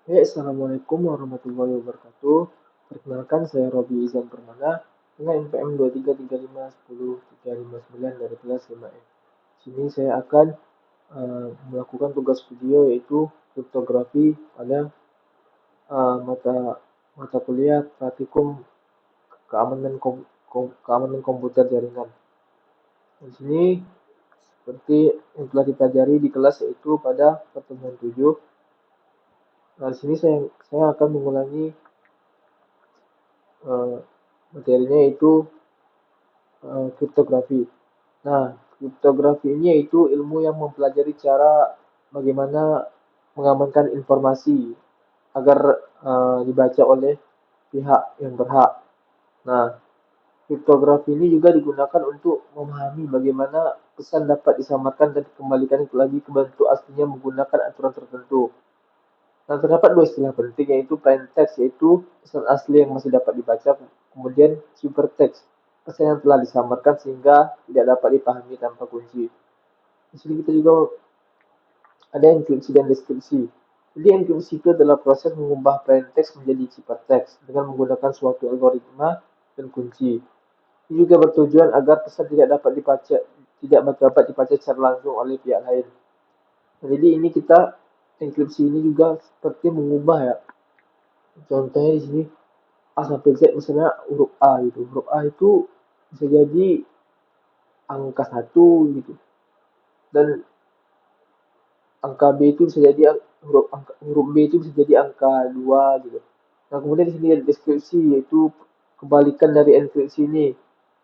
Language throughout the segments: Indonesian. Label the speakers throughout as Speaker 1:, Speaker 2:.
Speaker 1: Assalamualaikum warahmatullahi wabarakatuh. Perkenalkan, saya Robi Izan Permana dengan NPM 23351039 dari kelas 5E. Sini saya akan melakukan tugas video yaitu kriptografi pada mata mata kuliah praktikum keamanan komputer jaringan. Di sini seperti yang telah dipelajari di kelas yaitu pada pertemuan 7. Nah, di sini saya akan mengulangi eh, materinya yaitu kriptografi. Nah, kriptografi ini yaitu ilmu yang mempelajari cara bagaimana mengamankan informasi agar dibaca oleh pihak yang berhak. Nah, kriptografi ini juga digunakan untuk memahami bagaimana pesan dapat disamarkan dan dikembalikan lagi ke bentuk aslinya menggunakan aturan tertentu. Nah, terdapat dua istilah penting yaitu plain text yaitu pesan asli yang masih dapat dibaca, kemudian ciphertext pesan yang telah disamarkan sehingga tidak dapat dipahami tanpa kunci. Di sini kita juga ada enkripsi dan deskripsi. Jadi enkripsi itu adalah proses mengubah plain text menjadi ciphertext dengan menggunakan suatu algoritma dan kunci. Ini juga bertujuan agar pesan tidak dapat dibaca secara langsung oleh pihak lain. Nah, jadi ini kita enkripsi ini juga seperti mengubah ya. Contohnya di sini A sampai Z misalnya huruf A gitu. Huruf A itu bisa jadi angka satu gitu. Dan angka B itu bisa jadi huruf B itu bisa jadi angka 2 gitu. Nah, kemudian di sini ada deskripsi yaitu kebalikan dari enkripsi ini.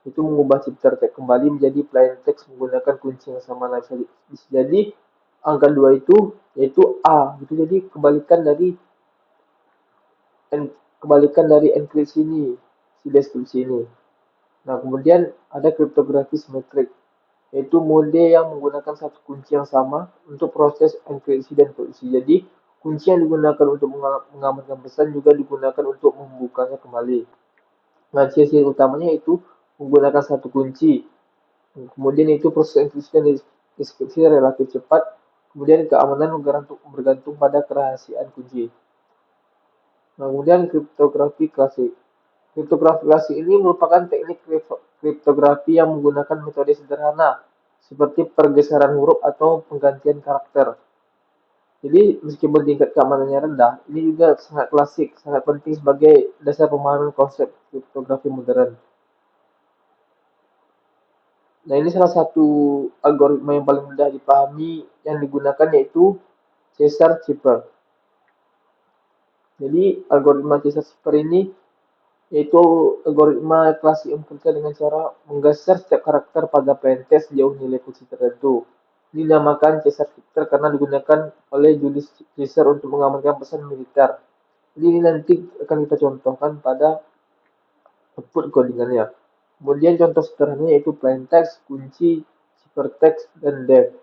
Speaker 1: Itu mengubah cipta teks kembali menjadi plain text menggunakan kunci yang sama. Nah, bisa jadi angka 2 itu yaitu A. Itu jadi kebalikan dari enkripsi ini, si deskripsi ini. Nah, kemudian ada kriptografi simetrik, yaitu mode yang menggunakan satu kunci yang sama untuk proses enkripsi dan kripsi. Jadi, kunci yang digunakan untuk mengamankan pesan juga digunakan untuk membukanya kembali. Nah, ciri-ciri utamanya itu menggunakan satu kunci. Kemudian itu proses enkripsi dan deskripsi relatif cepat. Kemudian keamanan bergantung pada kerahasiaan kunci. Nah, kemudian kriptografi klasik. Kriptografi klasik ini merupakan teknik kriptografi yang menggunakan metode sederhana seperti pergeseran huruf atau penggantian karakter. Jadi meskipun tingkat keamanannya rendah, ini juga sangat klasik, sangat penting sebagai dasar pemahaman konsep kriptografi modern. Nah, ini salah satu algoritma yang paling mudah dipahami yang digunakan yaitu Caesar Cipher. Jadi algoritma Caesar Cipher ini yaitu algoritma klasik yang bekerja dengan cara menggeser setiap karakter pada plaintext sejauh nilai kunci tertentu. Dinamakan Caesar Filter karena digunakan oleh Julius Caesar untuk mengamankan pesan militer. Jadi ini nanti akan kita contohkan pada output codingannya. Kemudian contoh sederhananya yaitu plaintext, kunci, ciphertext, dan def.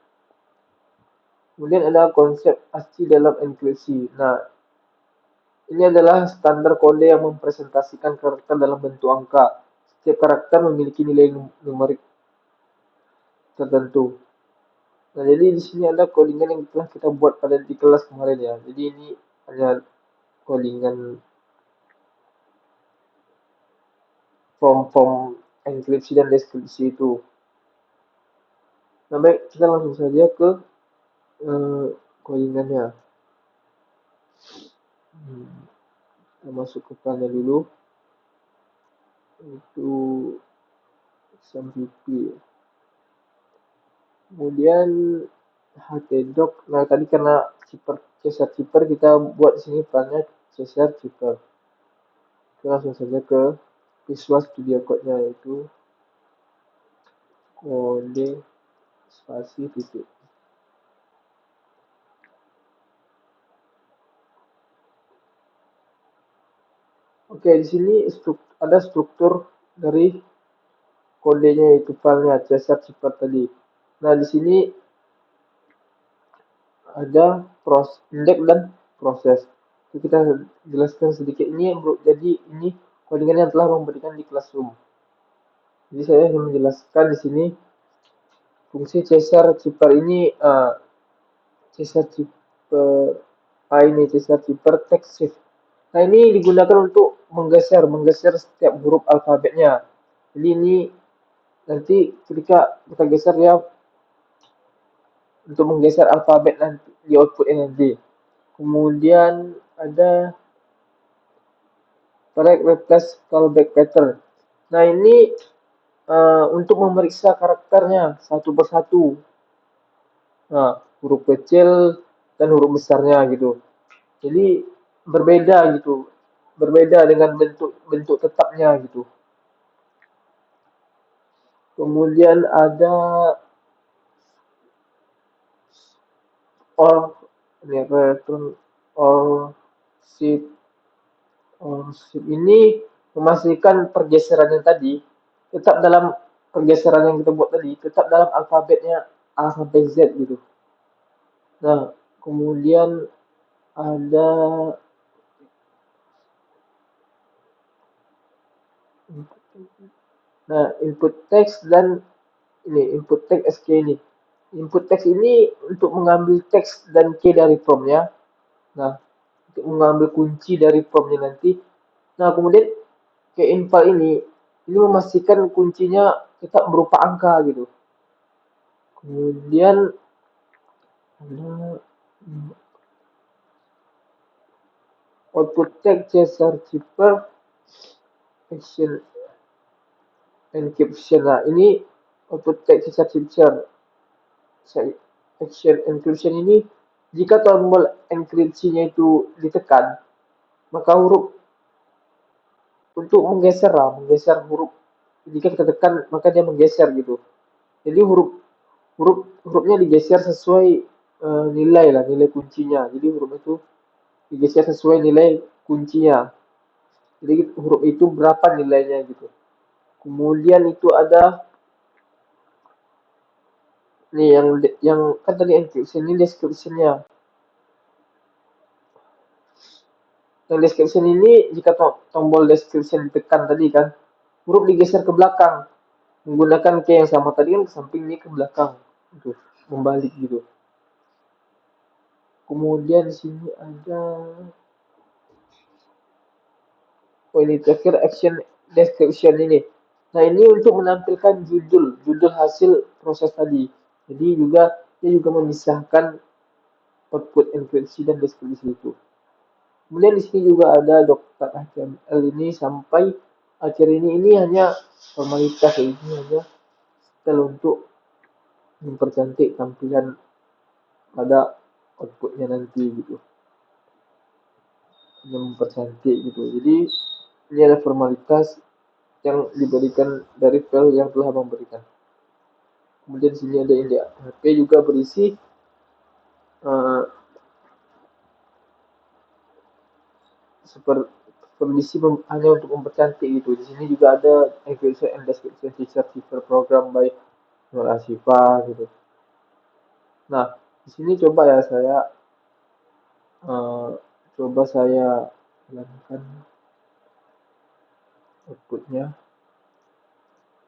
Speaker 1: Kemudian ada konsep ASCII dalam enkripsi. Nah, ini adalah standar kode yang mempresentasikan karakter dalam bentuk angka. Setiap karakter memiliki nilai numerik tertentu. Nah, jadi di sini ada codingan yang telah kita buat pada di kelas kemarin ya. Jadi ini hanya codingan form-form enkripsi dan deskripsi itu. Nah, baik, kita langsung saja ke codingannya. Kita masuk ke panel dulu. Itu SMPP. Kemudian htdoc. Nah, tadi karena Caesar Cipher kita buat di sini panel Caesar Cipher. Kita langsung saja ke Visual Studio Code-nya yaitu kode spasi titik. Oke, di sini ada struktur dari kodenya yaitu filenya Caesar Cipher tadi. Nah, di sini ada indeks dan proses. Itu kita jelaskan sedikit ini jadi ini codingan yang telah memberikan di Classroom. Jadi saya ingin menjelaskan di sini fungsi Caesar Cipher ini Caesar Cipher Ini Caesar Cipher text shift. Nah, ini digunakan untuk menggeser setiap huruf alfabetnya. Jadi ini nanti ketika kita geser ya untuk menggeser alfabet nanti di outputnya nanti. Kemudian ada correct replace callback pattern. Nah, ini untuk memeriksa karakternya satu persatu. Nah, huruf kecil dan huruf besarnya gitu. Jadi berbeda gitu. Berbeda dengan bentuk tetapnya gitu. Kemudian ada or ini return or sheet ini memastikan pergeseran yang tadi tetap dalam pergeseran yang kita buat tadi tetap dalam alfabetnya A sampai Z gitu. Nah, kemudian ada input text dan ini input text SK ini. Input text ini untuk mengambil teks dan key dari promnya. Nah, untuk mengambil kunci dari promnya nanti. Nah, kemudian ke infal ini memastikan kuncinya tetap berupa angka gitu. Kemudian ada output text Caesar Cipher action encryption. Nah, ini output text Caesar Cipher action encryption ini jika tombol enkripsinya itu ditekan, maka huruf untuk menggeser huruf jika kita tekan maka dia menggeser gitu. Jadi hurufnya digeser sesuai nilai lah, nilai kuncinya. Jadi huruf itu digeser sesuai nilai kuncinya. Jadi huruf itu berapa nilainya gitu. Kemudian itu ada nih yang kan tadi encryption ini descriptionnya. Yang description ini jika tombol description ditekan tadi kan, huruf digeser ke belakang menggunakan key yang sama tadi kan ke samping ini ke belakang gitu, membalik gitu. Kemudian di sini ada ini terakhir action description ini. Nah, ini untuk menampilkan judul hasil proses tadi. Jadi dia juga memisahkan output enkripsi dan deskripsi itu. Kemudian di sini juga ada dokter HTML ini sampai akhir ini hanya formalitas ya, ini hanya style untuk mempercantik tampilan pada outputnya nanti gitu. Hanya mempercantik gitu. Jadi ini ada formalitas yang diberikan dari file yang telah memberikan. Kemudian di sini ada index PHP juga berisi uh, seperti kondisi hanya untuk mempercantik gitu. Di sini juga ada encryption and description feature cipher program by Nur Asifa gitu. Nah, di sini coba ya uh, saya jalankan outputnya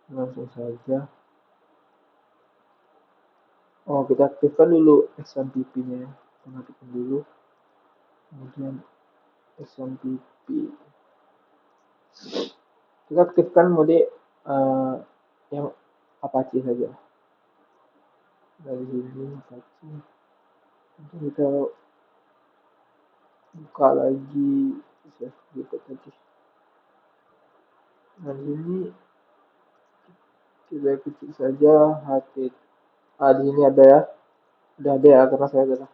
Speaker 1: langsung saja. Oh, kita aktifkan dulu XMPP-nya ya. Kita aktifkan dulu. Kemudian XMPP. Kita aktifkan mode yang Apache saja. Dari sini Apache. Nanti kita buka lagi berikut tadi. Nah, ini kita ketik saja HT. Di sini ada ya. Udah ada ya karena saya ada.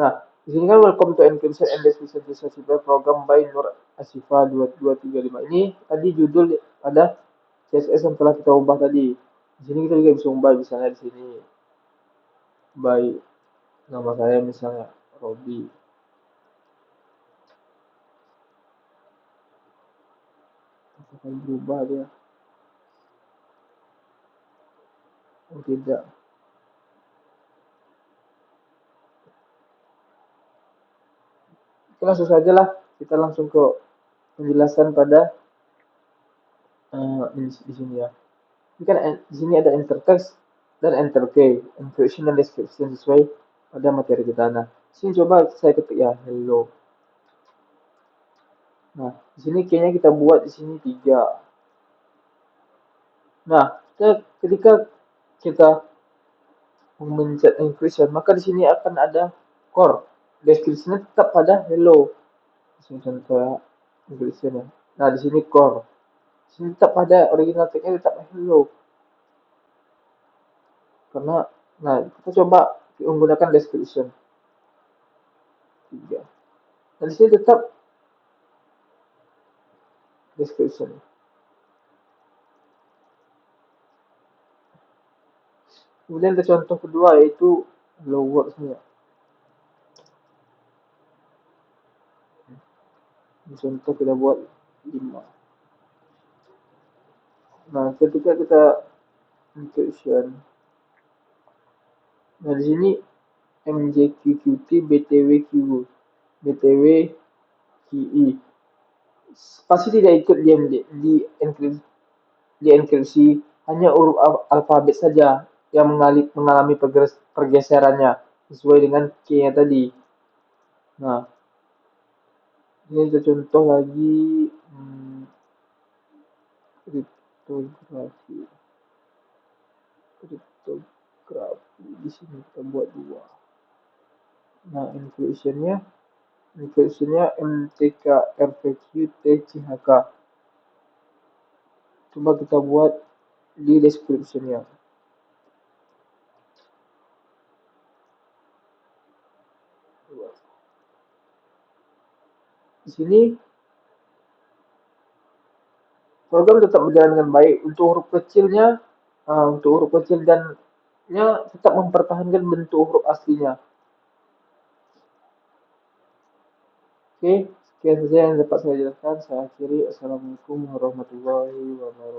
Speaker 1: Nah, di sini kan welcome to encryption and description cipher program by Nur Asifa 2235. Ini tadi judul ada CSS yang telah kita ubah tadi. Di sini kita juga bisa ubah misalnya di sini by nama saya misalnya Robi. Akan berubah dia. Oh tidak. Kita langsung saja lah. Kita langsung ke penjelasan pada di sini ya. Ini kan di sini ada enter text dan enter key, encryption dan description sesuai pada materi kita. Nah, Sini coba saya ketik ya, hello. Nah, di sini kayaknya kita buat di sini 3. Nah, ketika kita memencet encryption, maka di sini akan ada core. Deskripsinya tetap pada hello. Di sini contoh ya, encryption ya. Nah, di sini core. Di sini tetap pada original tag-nya tetap hello. Karena, nah, kita coba menggunakan description 3. Nah, di sini tetap description. Kemudian ada contoh kedua yaitu hello world-nya. Contoh kita buat 5. Nah, ketika kita encryption, nah di sini MJQQT BTWQ BTW-QI pasti tidak ikut di enkripsi, hanya huruf alfabet saja yang mengalami pergeserannya sesuai dengan key-nya tadi. Nah, ini kita contoh lagi kriptografi. Kriptografi di sini kita buat 2. Nah, encryptionnya MTK-RPQ-TCHK. Coba kita buat di descriptionnya. Di sini program tetap berjalan dengan baik. Untuk huruf kecil dan tetap mempertahankan bentuk huruf aslinya. Oke, sekian saja yang dapat saya jelaskan. Saya akhiri. Assalamualaikum warahmatullahi wabarakatuh.